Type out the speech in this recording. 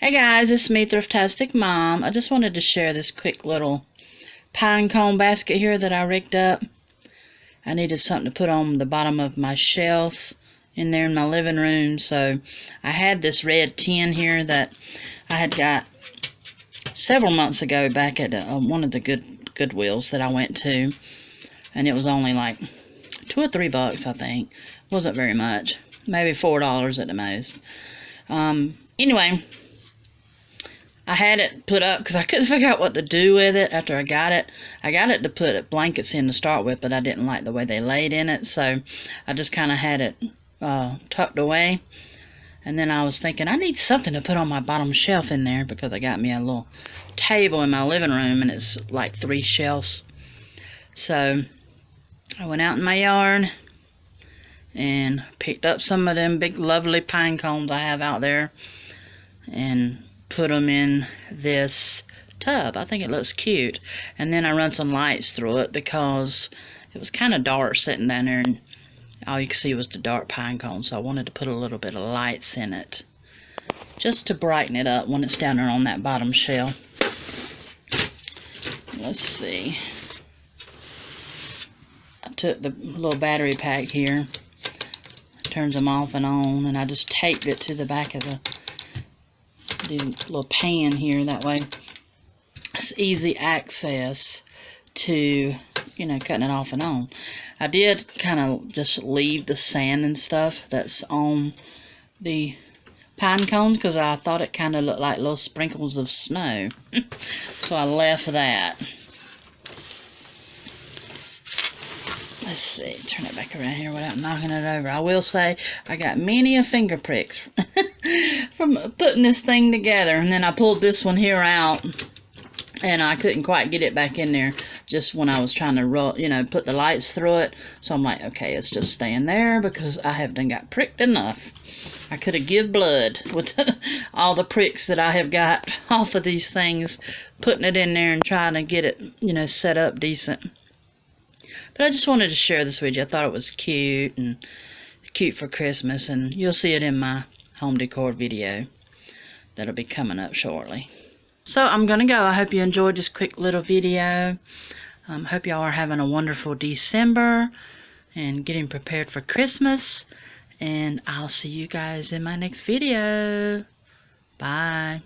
Hey guys, it's me, Thriftastic Mom. I just wanted to share this quick little pine cone basket here that I rigged up. I needed something to put on the bottom of my shelf in there in my living room. So I had this red tin here that I had got several months ago back at one of the Goodwills that I went to. And it was only like $2 or $3, I think. Wasn't very much. Maybe $4 at the most. Anyway, I had it put up because I couldn't figure out what to do with it after I got it. I got it to put blankets in to start with, but I didn't like the way they laid in it, so I just kind of had it tucked away. And then I was thinking, I need something to put on my bottom shelf in there because I got me a little table in my living room, and it's like 3 shelves. So I went out in my yard and picked up some of them big lovely pine cones I have out there and put them in this tub. I think it looks cute. And then I run some lights through it because it was kind of dark sitting down there and all you could see was the dark pine cones. So I wanted to put a little bit of lights in it just to brighten it up when it's down there on that bottom shelf. Let's see. I took the little battery pack here, turns them off and on, and I just taped it to the back of the little pan here. That way it's easy access to, you know, cutting it off and on. I did kind of just leave the sand and stuff that's on the pine cones because I thought it kind of looked like little sprinkles of snow. So I left that. Let's see, turn it back around here without knocking it over. I will say I got many a finger pricks from putting this thing together. And then I pulled this one here out and I couldn't quite get it back in there just when I was trying to roll, you know, put the lights through it. So I'm like, okay, it's just staying there because I have done got pricked enough. I could have give blood with all the pricks that I have got off of these things, putting it in there and trying to get it, you know, set up decent. But I just wanted to share this with you. I thought it was cute and cute for Christmas, and you'll see it in my home decor video that'll be coming up shortly. So I'm gonna go. I hope you enjoyed this quick little video. Hope y'all are having a wonderful December and getting prepared for Christmas. And I'll see you guys in my next video. Bye.